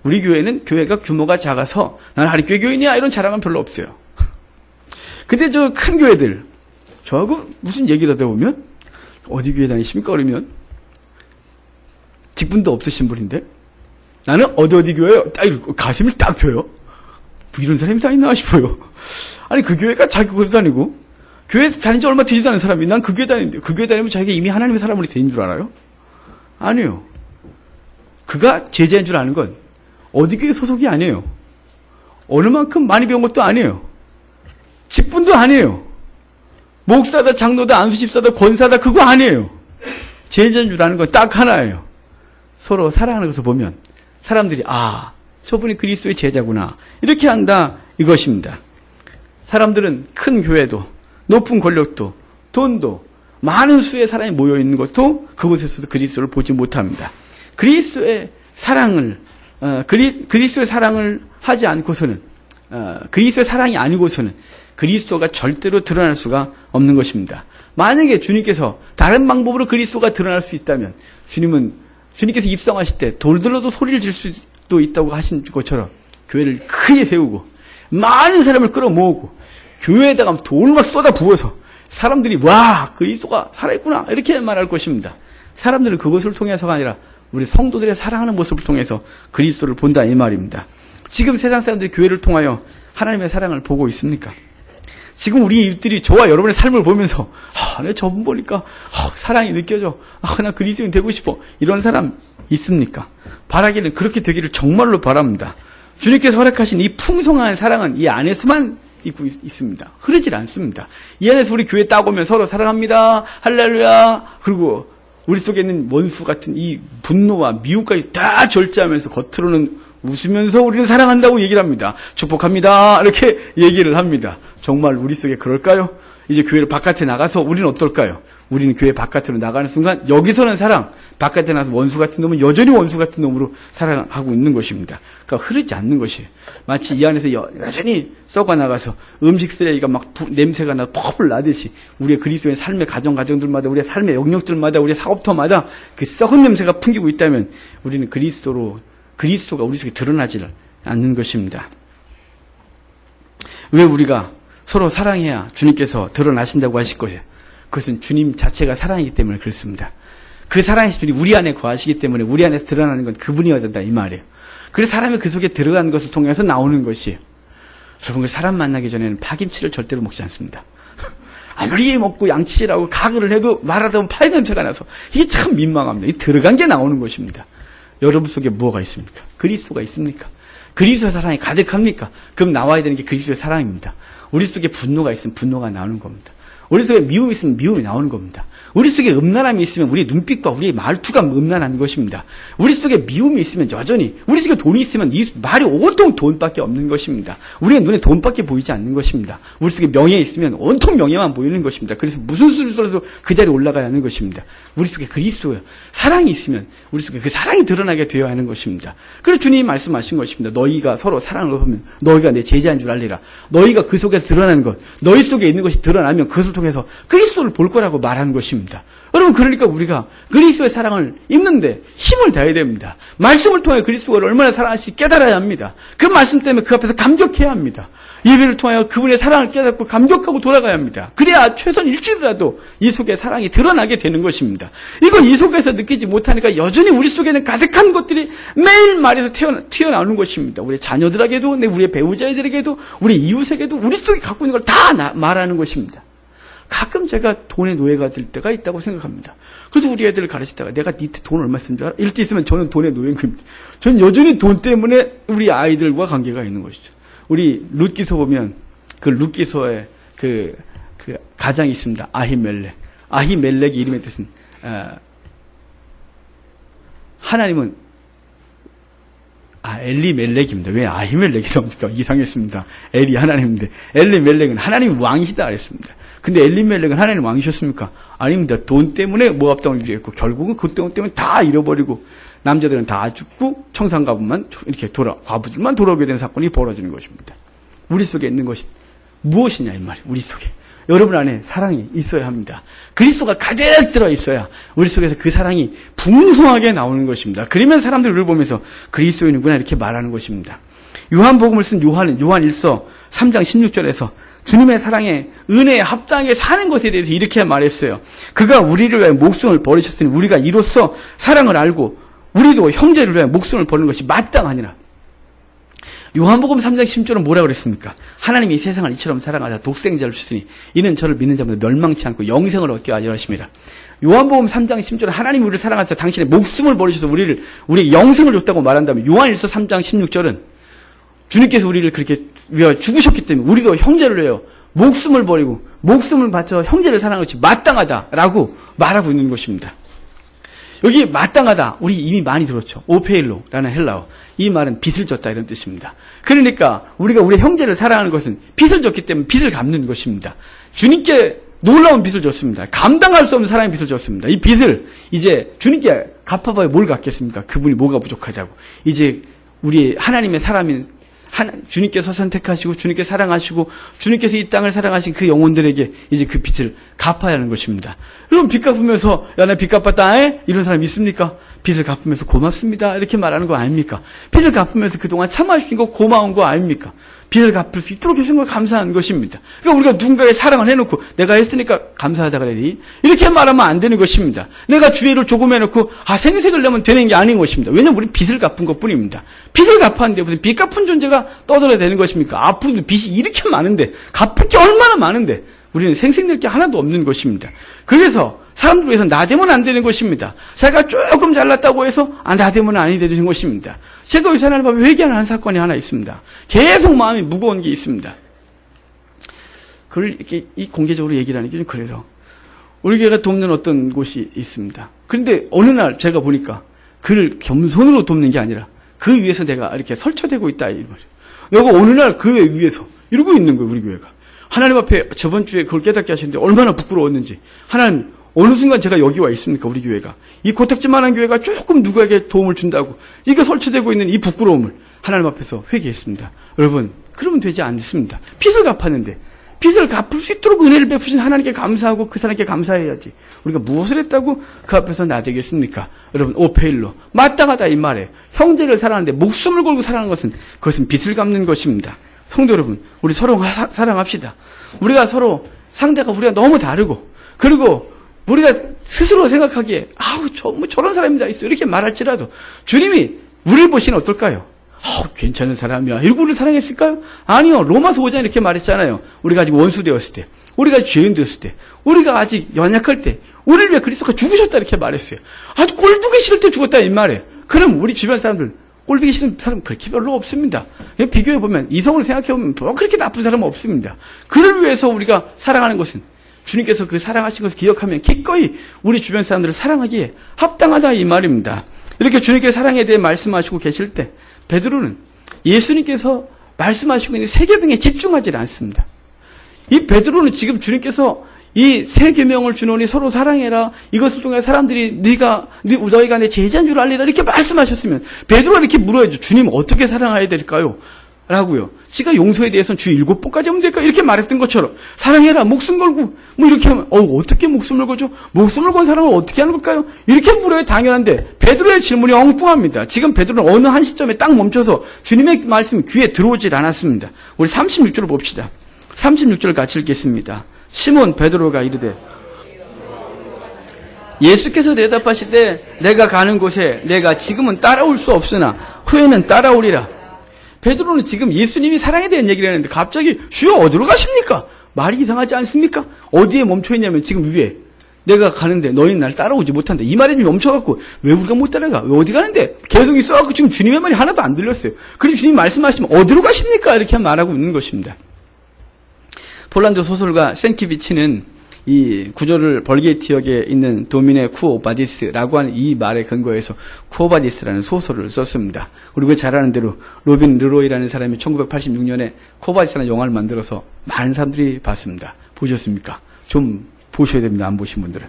우리 교회는 교회가 규모가 작아서 나는 하리교회 교인이야 이런 자랑은 별로 없어요. 근데 저 큰 교회들 저하고 무슨 얘기를 하다 보면 어디 교회 다니십니까? 그러면 직분도 없으신 분인데 나는 어디 교회요? 딱 이러고 가슴을 딱 펴요. 뭐 이런 사람이 다 있나 싶어요. 아니 그 교회가 자기 교회 다니고 교회 다닌 지 얼마 되지도 않은 사람이 난 그 교회 다니는데 그 교회 다니면 자기가 이미 하나님의 사람으로 된 줄 알아요? 아니요. 그가 제자인 줄 아는 건 어디 교회 소속이 아니에요. 어느 만큼 많이 배운 것도 아니에요. 직분도 아니에요. 목사다 장로다 안수집사다 권사다 그거 아니에요. 제자인 줄 아는 건 딱 하나예요. 서로 사랑하는 것을 보면 사람들이 아 저분이 그리스도의 제자구나 이렇게 한다 이것입니다. 사람들은 큰 교회도 높은 권력도 돈도 많은 수의 사람이 모여있는 것도 그곳에서도 그리스도를 보지 못합니다. 그리스도의 사랑을 그리스도의 사랑을 하지 않고서는 그리스도의 사랑이 아니고서는 그리스도가 절대로 드러날 수가 없는 것입니다. 만약에 주님께서 다른 방법으로 그리스도가 드러날 수 있다면 주님께서 입성하실 때 돌들어도 소리를 질 수도 있다고 하신 것처럼 교회를 크게 세우고 많은 사람을 끌어모으고 교회에다가 돈을 막 쏟아 부어서 사람들이 와 그리스도가 살아있구나 이렇게 말할 것입니다. 사람들은 그것을 통해서가 아니라 우리 성도들의 사랑하는 모습을 통해서 그리스도를 본다 이 말입니다. 지금 세상 사람들이 교회를 통하여 하나님의 사랑을 보고 있습니까? 지금 우리 이웃들이 저와 여러분의 삶을 보면서 내 저분 보니까 사랑이 느껴져. 나 그리스도인 되고 싶어. 이런 사람 있습니까? 바라기는 그렇게 되기를 정말로 바랍니다. 주님께서 허락하신 이 풍성한 사랑은 이 안에서만 있고 있습니다. 흐르질 않습니다. 이 안에서 우리 교회 딱 오면 서로 사랑합니다. 할렐루야. 그리고 우리 속에 있는 원수 같은 이 분노와 미움까지 다 절제하면서 겉으로는 웃으면서 우리는 사랑한다고 얘기를 합니다. 축복합니다. 이렇게 얘기를 합니다. 정말 우리 속에 그럴까요? 이제 교회를 바깥에 나가서 우리는 어떨까요? 우리는 교회 바깥으로 나가는 순간 여기서는 사랑, 바깥에 나가서 원수 같은 놈은 여전히 원수 같은 놈으로 사랑하고 있는 것입니다. 그러니까 흐르지 않는 것이에요. 마치 이 안에서 여전히 썩어 나가서 음식 쓰레기가 막 냄새가 나 펄펄 나듯이 우리의 그리스도의 삶의 가정들마다 우리의 삶의 영역들마다 우리의 사업터마다 그 썩은 냄새가 풍기고 있다면 우리는 그리스도가 우리 속에 드러나지 않는 것입니다. 왜 우리가 서로 사랑해야 주님께서 드러나신다고 하실 거예요? 그것은 주님 자체가 사랑이기 때문에 그렇습니다. 그 사랑이신 분이 우리 안에 거하시기 때문에 우리 안에서 드러나는 건 그분이어야 된다 이 말이에요. 그래서 사람이 그 속에 들어가는 것을 통해서 나오는 것이에요. 여러분, 사람 만나기 전에는 파김치를 절대로 먹지 않습니다. 아무리 먹고 양치질하고 가글을 해도 말하다 보면 파리 냄새가 나서 이게 참 민망합니다. 이 들어간 게 나오는 것입니다. 여러분 속에 뭐가 있습니까? 그리스도가 있습니까? 그리스도의 사랑이 가득합니까? 그럼 나와야 되는 게 그리스도의 사랑입니다. 우리 속에 분노가 있으면 분노가 나오는 겁니다. 우리 속에 미움이 있으면 미움이 나오는 겁니다. 우리 속에 음란함이 있으면 우리의 눈빛과 우리의 말투가 음란한 것입니다. 우리 속에 미움이 있으면 여전히, 우리 속에 돈이 있으면 이 말이 온통 돈밖에 없는 것입니다. 우리의 눈에 돈밖에 보이지 않는 것입니다. 우리 속에 명예 있으면 온통 명예만 보이는 것입니다. 그래서 무슨 수를 써도 그 자리에 올라가야 하는 것입니다. 우리 속에 그리스도요, 사랑이 있으면 우리 속에 그 사랑이 드러나게 되어야 하는 것입니다. 그래서 주님이 말씀하신 것입니다. 너희가 서로 사랑을 하면 너희가 내 제자인 줄 알리라. 너희가 그 속에서 드러나는 것, 너희 속에 있는 것이 드러나면 그것을 통해서 그리스도를 볼 거라고 말하는 것입니다. 여러분, 그러니까 우리가 그리스도의 사랑을 입는데 힘을 다해야 됩니다. 말씀을 통해 그리스도를 얼마나 사랑하시는지 깨달아야 합니다. 그 말씀 때문에 그 앞에서 감격해야 합니다. 예배를 통하여 그분의 사랑을 깨닫고 감격하고 돌아가야 합니다. 그래야 최소한 일주일이라도 이 속에 사랑이 드러나게 되는 것입니다. 이거 이 속에서 느끼지 못하니까 여전히 우리 속에는 가득한 것들이 매일 말에서 튀어나오는 것입니다. 우리 자녀들에게도, 우리의 배우자들에게도, 우리 이웃에게도 우리 속에 갖고 있는 걸 다 말하는 것입니다. 가끔 제가 돈의 노예가 될 때가 있다고 생각합니다. 그래서 우리 애들을 가르치다가 내가 니한테 돈 얼마 쓰는 줄 알아? 이럴 때 있으면 저는 돈의 노예인 겁니다. 저는 여전히 돈 때문에 우리 아이들과 관계가 있는 것이죠. 우리 룻기서 보면 그 룻기서에 그 가장이 있습니다. 아히멜렉. 아히멜렉의 이름의 뜻은 하나님은 엘리멜렉입니다. 왜 아히멜렉이 나옵니까? 이상했습니다. 엘이 하나님인데 엘리멜렉은 하나님 왕이시다 그랬습니다. 근데 엘리멜렉은 하나님 왕이셨습니까? 아닙니다. 돈 때문에 모압 땅을 유리했고 결국은 그 돈 때문에 다 잃어버리고 남자들은 다 죽고 청산가부만 이렇게 과부들만 돌아오게 되는 사건이 벌어지는 것입니다. 우리 속에 있는 것이 무엇이냐 이 말이에요. 우리 속에. 여러분 안에 사랑이 있어야 합니다. 그리스도가 가득 들어 있어야 우리 속에서 그 사랑이 풍성하게 나오는 것입니다. 그러면 사람들이 우리를 보면서 그리스도인이구나 이렇게 말하는 것입니다. 요한복음을 쓴 요한 1서 3장 16절에서 주님의 사랑에 은혜에 합당하게 사는 것에 대해서 이렇게 말했어요. 그가 우리를 위해 목숨을 버리셨으니 우리가 이로써 사랑을 알고 우리도 형제를 위해 목숨을 버리는 것이 마땅하니라. 요한복음 3장 10절은 뭐라고 그랬습니까? 하나님이 세상을 이처럼 사랑하사 독생자를 주시니 이는 저를 믿는 자마다 멸망치 않고 영생을 얻게 하려 하심이라. 요한복음 3장 10절은 하나님이 우리를 사랑하사 당신의 목숨을 버리셔서 우리에게 영생을 줬다고 말한다면 요한 1서 3장 16절은 주님께서 우리를 그렇게 위하여 죽으셨기 때문에 우리도 형제를 위하여 목숨을 버리고 목숨을 바쳐 형제를 사랑하는 것이 마땅하다라고 말하고 있는 것입니다. 여기 마땅하다 우리 이미 많이 들었죠. 오페일로라는 헬라어. 이 말은 빚을 졌다 이런 뜻입니다. 그러니까 우리가 우리 형제를 사랑하는 것은 빚을 졌기 때문에 빚을 갚는 것입니다. 주님께 놀라운 빚을 졌습니다. 감당할 수 없는 사랑의 빚을 졌습니다. 이 빚을 이제 주님께 갚아봐야 뭘 갚겠습니까? 그분이 뭐가 부족하자고. 이제 우리 하나님의 사람인 주님께서 선택하시고 주님께 사랑하시고 주님께서 이 땅을 사랑하신 그 영혼들에게 이제 그 빚을 갚아야 하는 것입니다. 여러분 빚 갚으면서 야 나 빚 갚았다 이런 사람 있습니까? 빚을 갚으면서 고맙습니다. 이렇게 말하는 거 아닙니까? 빚을 갚으면서 그동안 참아주신 거 고마운 거 아닙니까? 빚을 갚을 수 있도록 해주신 걸 감사한 것입니다. 그러니까 우리가 누군가의 사랑을 해놓고 내가 했으니까 감사하다 그래야지. 이렇게 말하면 안 되는 것입니다. 내가 주의를 조금 해놓고 생색을 내면 되는 게 아닌 것입니다. 왜냐하면 우리는 빚을 갚은 것뿐입니다. 빚을 갚았는데 무슨 빚 갚은 존재가 떠들어야 되는 것입니까? 앞으로도 빚이 이렇게 많은데 갚을 게 얼마나 많은데 우리는 생색낼 게 하나도 없는 것입니다. 그래서 사람들 위해서 나대면 안 되는 것입니다. 자기가 조금 잘났다고 해서 나대면 아니 되는 것입니다. 제가 요새 하나님 앞에 회개하는 사건이 하나 있습니다. 계속 마음이 무거운 게 있습니다. 그걸 이렇게 공개적으로 얘기를 하는 게 그래서 우리 교회가 돕는 어떤 곳이 있습니다. 그런데 어느 날 제가 보니까 그를 겸손으로 돕는 게 아니라 그 위에서 내가 이렇게 설쳐대고 있다 이 말이에요. 내가 어느 날 그 위에서 이러고 있는 거예요. 우리 교회가. 하나님 앞에 저번 주에 그걸 깨닫게 하셨는데 얼마나 부끄러웠는지. 하나님 어느 순간 제가 여기 와 있습니까? 우리 교회가. 이 고택지만한 교회가 조금 누구에게 도움을 준다고 이게 설치되고 있는 이 부끄러움을 하나님 앞에서 회개했습니다. 여러분 그러면 되지 않습니다. 빚을 갚았는데 빚을 갚을 수 있도록 은혜를 베푸신 하나님께 감사하고 그 사람께 감사해야지. 우리가 무엇을 했다고 그 앞에서 나대겠습니까? 여러분 오페일로 마땅하다 이 말에 형제를 사랑하는데 목숨을 걸고 사랑하는 것은 그것은 빚을 갚는 것입니다. 성도 여러분 우리 서로 사랑합시다. 우리가 서로 상대가 우리가 너무 다르고 그리고 우리가 스스로 생각하기에 저런 사람이 다 있어 이렇게 말할지라도 주님이 우리를 보시면 어떨까요? 괜찮은 사람이야. 이러고 우리를 사랑했을까요? 아니요. 로마서 5장에 이렇게 말했잖아요. 우리가 아직 원수 되었을 때, 우리가 죄인 되었을 때, 우리가 아직 연약할 때 우리를 위해 그리스도가 죽으셨다 이렇게 말했어요. 아주 꼴보기 싫을 때 죽었다 이 말이에요. 그럼 우리 주변 사람들 꼴보기 싫은 사람 그렇게 별로 없습니다. 비교해보면 이성으로 생각해보면 뭐 그렇게 나쁜 사람은 없습니다. 그를 위해서 우리가 사랑하는 것은 주님께서 그 사랑하신 것을 기억하면 기꺼이 우리 주변 사람들을 사랑하기에 합당하다 이 말입니다. 이렇게 주님께 사랑에 대해 말씀하시고 계실 때 베드로는 예수님께서 말씀하시고 있는 세 계명에 집중하지 않습니다. 이 베드로는 지금 주님께서 이 세 계명을 주노니 서로 사랑해라. 이것을 통해 사람들이 너희가 내 제자인 줄 알리라 이렇게 말씀하셨으면 베드로가 이렇게 물어야죠. 주님 어떻게 사랑해야 될까요? 라고요. 지가 용서에 대해서는 주 7번까지 하면 될까? 이렇게 말했던 것처럼 사랑해라. 목숨 걸고 뭐 이렇게 하면 어떻게 목숨을 걸죠? 목숨을 건 사람을 어떻게 하는 걸까요? 이렇게 물어야 당연한데 베드로의 질문이 엉뚱합니다. 지금 베드로는 어느 한 시점에 딱 멈춰서 주님의 말씀이 귀에 들어오질 않았습니다. 우리 36절을 봅시다. 36절 같이 읽겠습니다. 시몬 베드로가 이르되 예수께서 대답하시되 내가 가는 곳에 내가 지금은 따라올 수 없으나 후에는 따라오리라. 베드로는 지금 예수님이 사랑에 대한 얘기를 하는데 갑자기 주여 어디로 가십니까? 말이 이상하지 않습니까? 어디에 멈춰있냐면 지금 위에 내가 가는데 너희는 날 따라오지 못한다. 이 말에 좀 멈춰갖고 왜 우리가 못 따라가? 왜 어디 가는데? 계속 있어갖고 지금 주님의 말이 하나도 안 들렸어요. 그래서 주님 말씀하시면 어디로 가십니까? 이렇게 말하고 있는 것입니다. 폴란드 소설가 센키비치는 이 구절을 벌게티역에 있는 도미네 쿠오바디스라고 하는 이 말에 근거해서 쿠오바디스라는 소설을 썼습니다. 그리고 잘 아는 대로 로빈 르로이라는 사람이 1986년에 쿠오바디스라는 영화를 만들어서 많은 사람들이 봤습니다. 보셨습니까? 좀 보셔야 됩니다. 안 보신 분들은.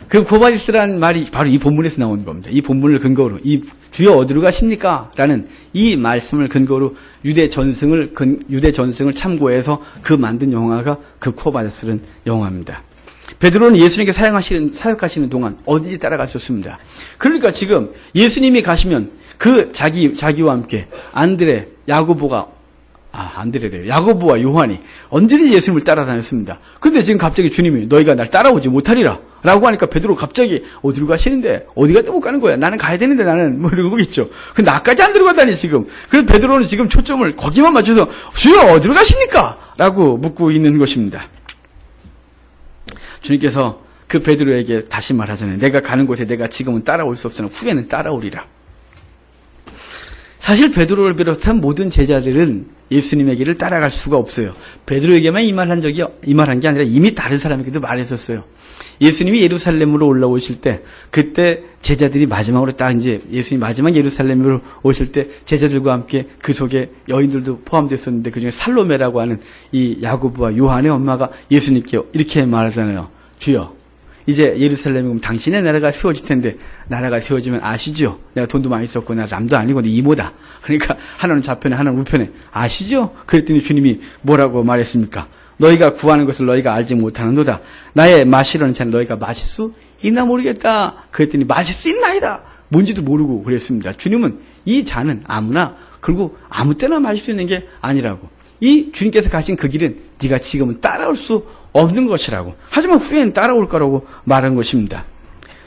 그 쿠오바디스라는 말이 바로 이 본문에서 나오는 겁니다. 이 본문을 근거로 이 주여 어디로 가십니까? 라는 이 말씀을 근거로 유대 전승을 참고해서 그 만든 영화가 그 쿠오바디스라는 영화입니다. 베드로는 예수님께 사역하시는 동안 어디든지 따라갔었습니다. 그러니까 지금 예수님이 가시면 그 자기와 함께 안드레, 야고보가 야고보와 요한이 언제든지 예수님을 따라다녔습니다. 근데 지금 갑자기 주님이 너희가 날 따라오지 못하리라 라고 하니까 베드로 갑자기 어디로 가시는데 어디 갔다 못 가는 거야. 나는 가야 되는데 나는 뭐 이러고 있죠. 근데 나까지 안 들어가다니 지금. 그래서 베드로는 지금 초점을 거기만 맞춰서 주여 어디로 가십니까? 라고 묻고 있는 것입니다. 주님께서 그 베드로에게 다시 말하잖아요. 내가 가는 곳에 내가 지금은 따라올 수 없으나 후에는 따라오리라. 사실 베드로를 비롯한 모든 제자들은 예수님의 길을 따라갈 수가 없어요. 베드로에게만 이 말한 게 아니라 이미 다른 사람에게도 말했었어요. 예수님이 예루살렘으로 올라오실 때 그때 제자들이 마지막으로 딱 이제 예수님이 마지막 예루살렘으로 오실 때 제자들과 함께 그 속에 여인들도 포함됐었는데 그중에 살로메라고 하는 이 야고보와 요한의 엄마가 예수님께 이렇게 말하잖아요. 주여 이제 예루살렘에 오면 당신의 나라가 세워질 텐데 나라가 세워지면 아시죠? 내가 돈도 많이 썼고 나 남도 아니고 내 이모다. 그러니까 하나는 좌편에 하나는 우편에 아시죠? 그랬더니 주님이 뭐라고 말했습니까? 너희가 구하는 것을 너희가 알지 못하는도다. 나의 마시려는 잔을 너희가 마실 수 있나 모르겠다. 그랬더니 마실 수 있나이다. 뭔지도 모르고 그랬습니다. 주님은 이 잔은 아무나 그리고 아무 때나 마실 수 있는 게 아니라고. 이 주님께서 가신 그 길은 네가 지금은 따라올 수 없는 것이라고. 하지만 후에는 따라올 거라고 말한 것입니다.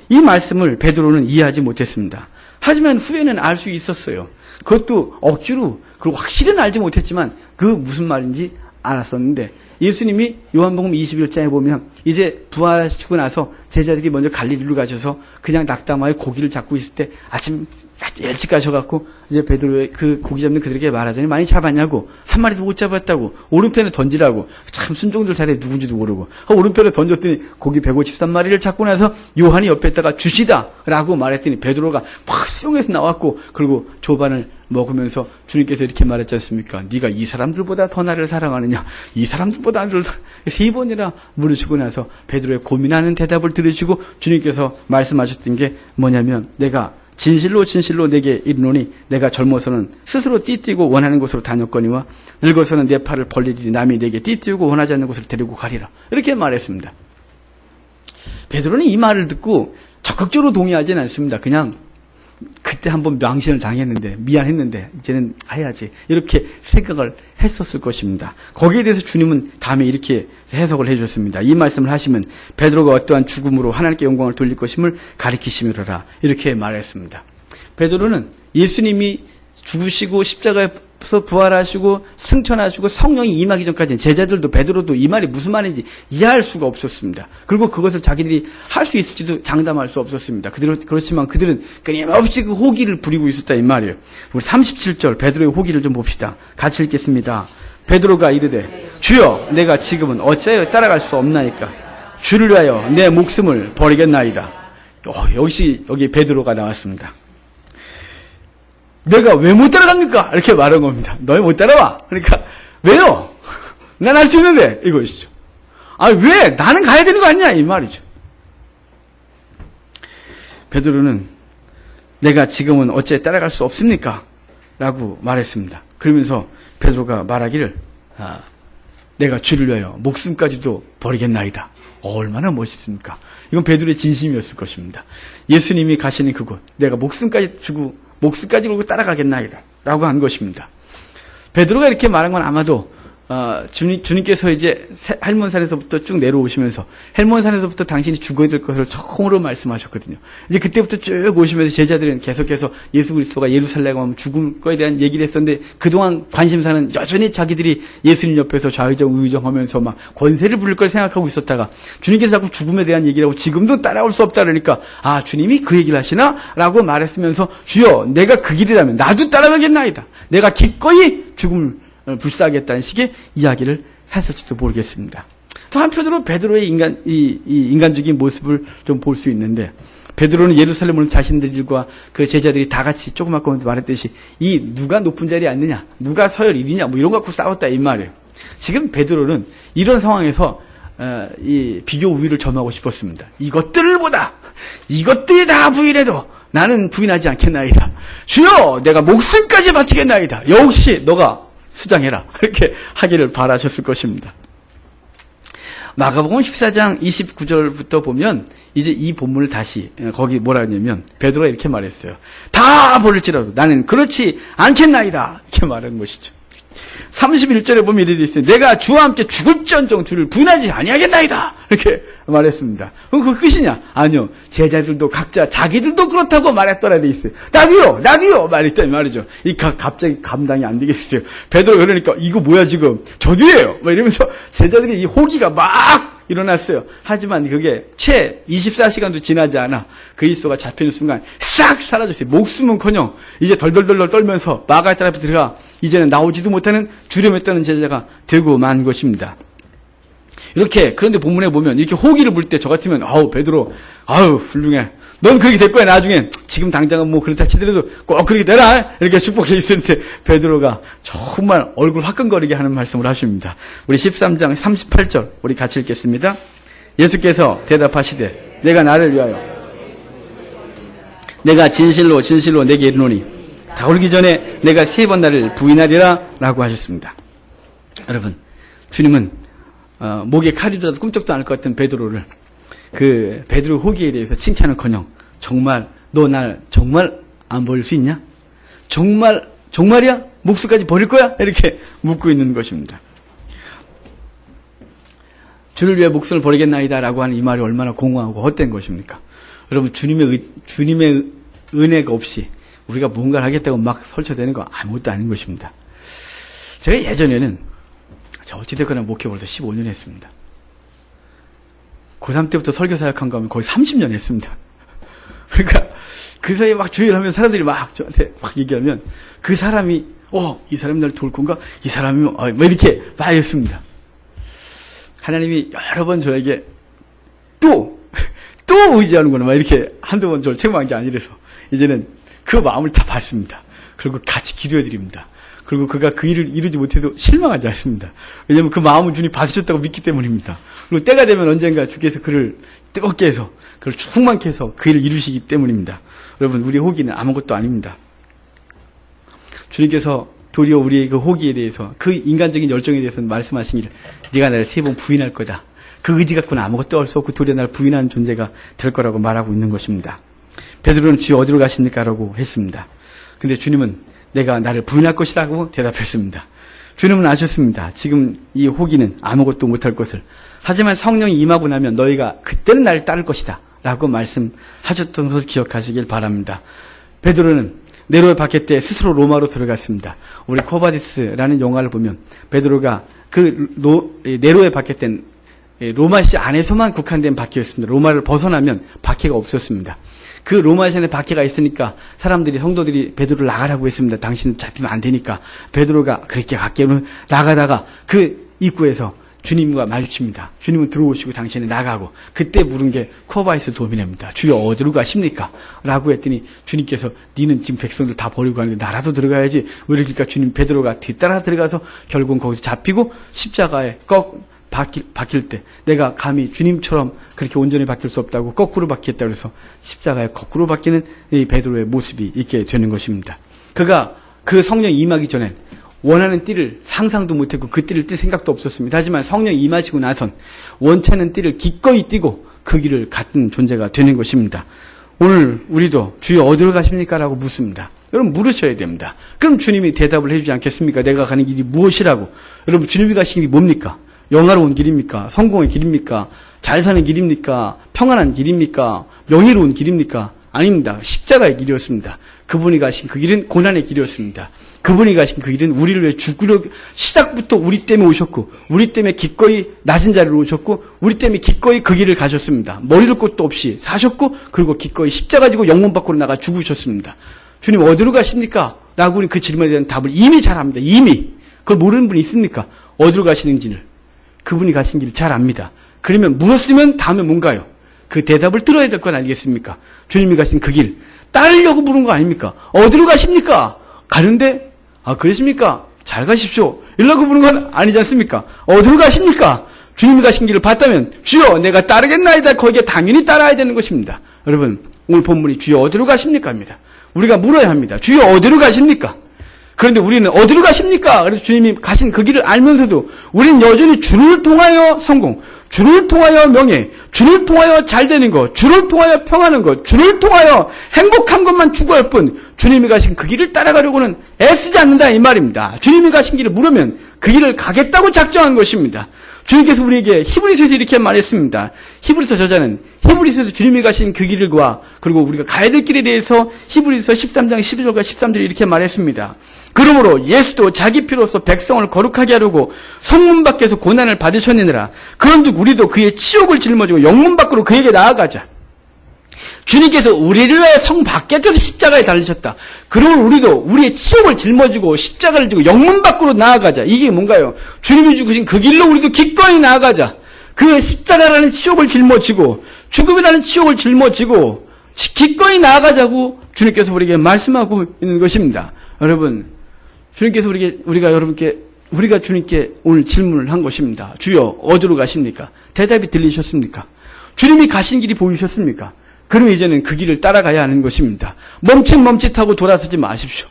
이 말씀을 베드로는 이해하지 못했습니다. 하지만 후에는 알 수 있었어요. 그것도 억지로 그리고 확실히는 알지 못했지만 그 무슨 말인지 알았었는데 예수님이 요한복음 21장에 보면 이제 부활하시고 나서 제자들이 먼저 갈릴리로 가셔서 그냥 낙타마에 고기를 잡고 있을 때 아침 일찍 가셔갖고 이제 베드로의 그 고기 잡는 그들에게 말하자니 많이 잡았냐고 한 마리도 못 잡았다고 오른편에 던지라고 참 순종들 잘해 누군지도 모르고 오른편에 던졌더니 고기 153마리를 잡고 나서 요한이 옆에다가 주시다라고 말했더니 베드로가 막 수용해서 나왔고 그리고 조반을 먹으면서 주님께서 이렇게 말했지 않습니까? 네가 이 사람들보다 더 나를 사랑하느냐? 이 사람들보다 나를 세 번이나 물으시고 나서 베드로의 고민하는 대답을 들으시고 주님께서 말씀하셨던 게 뭐냐면 내가 진실로 진실로 내게 이르노니 내가 젊어서는 스스로 띠띠고 원하는 곳으로 다녔거니와 늙어서는 내 팔을 벌리리니 남이 내게 띠띠고 원하지 않는 곳을 데리고 가리라. 이렇게 말했습니다. 베드로는 이 말을 듣고 적극적으로 동의하지는 않습니다. 그냥 그때 한번 망신을 당했는데 미안했는데 이제는 해야지 이렇게 생각을 했었을 것입니다. 거기에 대해서 주님은 다음에 이렇게 해석을 해줬습니다. 이 말씀을 하시면 베드로가 어떠한 죽음으로 하나님께 영광을 돌릴 것임을 가리키심이로라 이렇게 말했습니다. 베드로는 예수님이 죽으시고 십자가에서 부활하시고 승천하시고 성령이 임하기 전까지는 제자들도 베드로도 이 말이 무슨 말인지 이해할 수가 없었습니다. 그리고 그것을 자기들이 할 수 있을지도 장담할 수 없었습니다. 그렇지만 그들은 끊임없이 그 호기를 부리고 있었다 이 말이에요. 우리 37절 베드로의 호기를 좀 봅시다. 같이 읽겠습니다. 베드로가 이르되 주여 내가 지금은 어찌하여 따라갈 수 없나이까 주를 위하여 내 목숨을 버리겠나이다. 여기 베드로가 나왔습니다. 내가 왜 못 따라갑니까? 이렇게 말한 겁니다. 너희 못 따라와. 그러니까 왜요? 난 할 수 있는데 이것이죠. 왜 나는 가야 되는 거 아니냐 이 말이죠. 베드로는 내가 지금은 어째 따라갈 수 없습니까? 라고 말했습니다. 그러면서 베드로가 말하기를 내가 주를 위하여 목숨까지도 버리겠나이다. 얼마나 멋있습니까? 이건 베드로의 진심이었을 것입니다. 예수님이 가시는 그곳 내가 목숨까지 주고 목숨까지 걸고 따라가겠나이다 라고 한 것입니다. 베드로가 이렇게 말한 건 아마도 주님께서 이제 헬몬산에서부터 쭉 내려오시면서 헬몬산에서부터 당신이 죽어야 될 것을 처음으로 말씀하셨거든요. 이제 그때부터 쭉 오시면서 제자들은 계속해서 예수 그리스도가 예루살렘에 가면 죽을 거에 대한 얘기를 했었는데 그동안 관심사는 여전히 자기들이 예수님 옆에서 좌의정 우의정하면서 막 권세를 부릴 걸 생각하고 있었다가 주님께서 자꾸 죽음에 대한 얘기를 하고 지금도 따라올 수 없다 그러니까 주님이 그 얘기를 하시나? 라고 말했으면서 주여 내가 그 길이라면 나도 따라가겠나이다. 내가 기꺼이 죽음을 불사하겠다는 식의 이야기를 했을지도 모르겠습니다. 또 한편으로 베드로의 인간적인 모습을 좀 볼 수 있는데 베드로는 예루살렘으로 자신들과 그 제자들이 다 같이 조금 아까 말했듯이 누가 높은 자리에 앉느냐 누가 서열 1위냐 뭐 이런 거 갖고 싸웠다 이 말이에요. 지금 베드로는 이런 상황에서 이 비교 우위를 점하고 싶었습니다. 이것들이 다 부인해도 나는 부인하지 않겠나이다. 주여 내가 목숨까지 바치겠나이다. 역시 너가 수장해라. 이렇게 하기를 바라셨을 것입니다. 마가복음 14장 29절부터 보면 이제 이 본문을 다시 거기 뭐라 하냐면 베드로가 이렇게 말했어요. 다 버릴지라도 나는 그렇지 않겠나이다. 이렇게 말한 것이죠. 31절에 보면 이렇게 있어요. 내가 주와 함께 죽을지언정 주를 부인하지 아니하겠나이다. 이렇게 말했습니다. 그럼 그 끝이냐? 아니요. 제자들도 각자 자기들도 그렇다고 말했더라 돼 있어요. 나도요 말했다 이 말이죠. 갑자기 감당이 안 되겠어요. 베드로 그러니까 이거 뭐야 지금 저도예요. 막 이러면서 제자들이 이 호기가 막 일어났어요. 하지만 그게 채 24시간도 지나지 않아 그리스도가 잡히는 순간 싹 사라졌어요. 목숨은커녕 이제 덜덜덜 떨면서 마가의 앞에 들어가 이제는 나오지도 못하는 주름에 떠는 제자가 되고 만 것입니다. 이렇게 그런데 본문에 보면 이렇게 호기를 불 때 저 같으면 베드로 훌륭해. 넌 그렇게 될 거야 나중엔. 지금 당장은 뭐 그렇다 치더라도 꼭 그렇게 되라. 이렇게 축복해 있었는데 베드로가 정말 얼굴 화끈거리게 하는 말씀을 하십니다. 우리 13장 38절 우리 같이 읽겠습니다. 예수께서 대답하시되 내가 나를 위하여 내가 진실로 진실로 내게 이르노니 다 오기 전에 내가 3번 나를 부인하리라 라고 하셨습니다. 여러분 주님은 목에 칼이 들어도 꿈쩍도 않을 것 같은 베드로를 그 베드로 호기에 대해서 칭찬은커녕 정말 너 날 정말 안 버릴 수 있냐? 정말이야? 목숨까지 버릴 거야? 이렇게 묻고 있는 것입니다. 주를 위해 목숨을 버리겠나이다라고 하는 이 말이 얼마나 공허하고 헛된 것입니까? 여러분 주님의 은혜가 없이 우리가 뭔가를 하겠다고 막 설쳐대는 거 아무것도 아닌 것입니다. 제가 예전에는 어찌됐거나 목회 벌써 15년 했습니다. 고3 때부터 설교 사역한 거 하면 거의 30년 했습니다. 그러니까 그 사이에 막 주의를 하면 사람들이 막 저한테 막 얘기하면 그 사람이 이 사람이 날 도울 건가? 이 사람이 뭐 이렇게 막 했습니다. 하나님이 여러 번 저에게 또 의지하는구나 막 이렇게 한두 번 저를 책망한 게 아니라서 이제는 그 마음을 다 받습니다. 그리고 같이 기도해 드립니다. 그리고 그가 그 일을 이루지 못해도 실망하지 않습니다. 왜냐하면 그 마음을 주님 받으셨다고 믿기 때문입니다. 그리고 때가 되면 언젠가 주께서 그를 뜨겁게 해서 그를 충만케 해서 그 일을 이루시기 때문입니다. 여러분 우리 호기는 아무것도 아닙니다. 주님께서 도리어 우리의 그 호기에 대해서 그 인간적인 열정에 대해서 말씀하시기를 네가 나를 3번 부인할 거다. 그 의지 갖고는 아무것도 할 수 없고 도리어 나를 부인하는 존재가 될 거라고 말하고 있는 것입니다. 베드로는 주여 어디로 가십니까? 라고 했습니다. 근데 주님은 내가 나를 부인할 것이라고 대답했습니다. 주님은 아셨습니다. 지금 이 호기는 아무것도 못할 것을. 하지만 성령이 임하고 나면 너희가 그때는 나를 따를 것이다. 라고 말씀하셨던 것을 기억하시길 바랍니다. 베드로는 네로의 박해 때 스스로 로마로 들어갔습니다. 우리 코바디스라는 영화를 보면 베드로가 네로의 박해 때는 로마시 안에서만 국한된 박해였습니다. 로마를 벗어나면 박해가 없었습니다. 그 로마시 안에 박해가 있으니까 성도들이 베드로를 나가라고 했습니다. 당신은 잡히면 안 되니까. 베드로가 그렇게 밖에는 나가다가 그 입구에서 주님과 마주칩니다. 주님은 들어오시고 당신은 나가고 그때 물은 게 코바이스 도미네입니다. 주여 어디로 가십니까? 라고 했더니 주님께서 니는 지금 백성들 다 버리고 가는데 나라도 들어가야지. 왜 이러니까 주님 베드로가 뒤따라 들어가서 결국은 거기서 잡히고 십자가에 박힐 때 내가 감히 주님처럼 그렇게 온전히 박힐 수 없다고 거꾸로 박혔다 그래서 십자가에 거꾸로 박히는 이 베드로의 모습이 있게 되는 것입니다. 그가 그 성령이 임하기 전엔 원하는 띠를 상상도 못했고 그 띠를 뛸 생각도 없었습니다. 하지만 성령이 임하시고 나선 원치는 띠를 기꺼이 띠고 그 길을 갔던 존재가 되는 것입니다. 오늘 우리도 주여 어디로 가십니까? 라고 묻습니다. 여러분 물으셔야 됩니다. 그럼 주님이 대답을 해주지 않겠습니까? 내가 가는 길이 무엇이라고? 여러분 주님이 가시는 길이 뭡니까? 영화로운 길입니까? 성공의 길입니까? 잘 사는 길입니까? 평안한 길입니까? 명예로운 길입니까? 아닙니다. 십자가의 길이었습니다. 그분이 가신 그 길은 고난의 길이었습니다. 그분이 가신 그 길은 우리를 위해 죽으려 시작부터 우리 때문에 오셨고 우리 때문에 기꺼이 낮은 자리로 오셨고 우리 때문에 기꺼이 그 길을 가셨습니다. 머리를 곳도 없이 사셨고 그리고 기꺼이 십자가 지고 영문 밖으로 나가 죽으셨습니다. 주님 어디로 가십니까? 라고 우리 그 질문에 대한 답을 이미 잘 압니다. 이미. 그걸 모르는 분이 있습니까? 어디로 가시는지를. 그분이 가신 길을 잘 압니다. 그러면 물었으면 다음에 뭔가요? 그 대답을 들어야 될 건 아니겠습니까? 주님이 가신 그 길 따르려고 부른 거 아닙니까? 어디로 가십니까? 가는데 그러십니까? 잘 가십시오. 이러려고 부른 건 아니지 않습니까? 어디로 가십니까? 주님이 가신 길을 봤다면 주여 내가 따르겠나이다. 거기에 당연히 따라야 되는 것입니다. 여러분 오늘 본문이 주여 어디로 가십니까? 입니다. 우리가 물어야 합니다. 주여 어디로 가십니까? 그런데 우리는 어디로 가십니까? 그래서 주님이 가신 그 길을 알면서도 우리는 여전히 주를 통하여 성공, 주를 통하여 명예, 주를 통하여 잘 되는 것, 주를 통하여 평안한 것, 주를 통하여 행복한 것만 추구할 뿐 주님이 가신 그 길을 따라가려고는 애쓰지 않는다 이 말입니다. 주님이 가신 길을 물으면 그 길을 가겠다고 작정한 것입니다. 주님께서 우리에게 히브리서에서 이렇게 말했습니다. 히브리서 저자는 히브리서에서 주님이 가신 그 길과 그리고 우리가 가야 될 길에 대해서 히브리서 13장 12절과 13절에 이렇게 말했습니다. 그러므로 예수도 자기 피로서 백성을 거룩하게 하려고 성문 밖에서 고난을 받으셨느니라. 그런즉 우리도 그의 치욕을 짊어지고 영문 밖으로 그에게 나아가자. 주님께서 우리를 위해 성 밖에서 십자가에 달리셨다. 그러면 우리도 우리의 치욕을 짊어지고 십자가를 지고 영문 밖으로 나아가자. 이게 뭔가요? 주님이 죽으신 그 길로 우리도 기꺼이 나아가자. 그 십자가라는 치욕을 짊어지고 죽음이라는 치욕을 짊어지고 기꺼이 나아가자고 주님께서 우리에게 말씀하고 있는 것입니다. 여러분, 주님께서 우리가 주님께 오늘 질문을 한 것입니다. 주여 어디로 가십니까? 대답이 들리셨습니까? 주님이 가신 길이 보이셨습니까? 그럼 이제는 그 길을 따라가야 하는 것입니다. 멈칫멈칫하고 돌아서지 마십시오.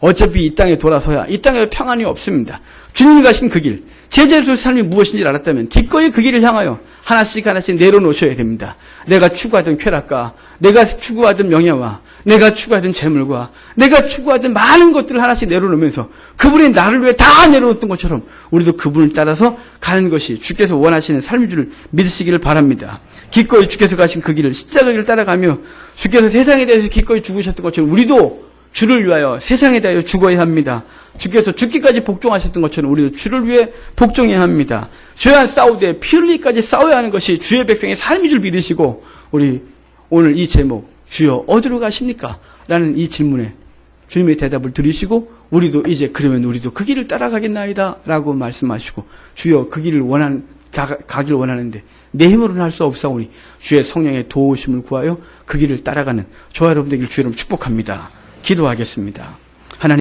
어차피 이 땅에 돌아서야 이 땅에 평안이 없습니다. 주님이 가신 그 길, 제자로서의 삶이 무엇인지 알았다면 기꺼이 그 길을 향하여 하나씩 내려놓으셔야 됩니다. 내가 추구하던 쾌락과 내가 추구하던 명예와 내가 추구하던 재물과 내가 추구하던 많은 것들을 하나씩 내려놓으면서 그분이 나를 위해 다 내려놓았던 것처럼 우리도 그분을 따라서 가는 것이 주께서 원하시는 삶인 줄 믿으시기를 바랍니다. 기꺼이 주께서 가신 그 길을 십자가 길을 따라가며 주께서 세상에 대해서 기꺼이 죽으셨던 것처럼 우리도 주를 위하여 세상에 대하여 죽어야 합니다. 주께서 죽기까지 복종하셨던 것처럼 우리도 주를 위해 복종해야 합니다. 죄와 싸우되 피 흘리기까지 싸워야 하는 것이 주의 백성의 삶인 줄 믿으시고 우리 오늘 이 제목 주여 어디로 가십니까? 라는 이 질문에 주님의 대답을 들으시고 우리도 이제 그러면 우리도 그 길을 따라가겠나이다 라고 말씀하시고 주여 그 길을 가기를 원하는데 내 힘으로는 할 수 없사오니 주의 성령의 도우심을 구하여 그 길을 따라가는 저와 여러분 되길 주의 이름으로 축복합니다. 기도하겠습니다. 하나님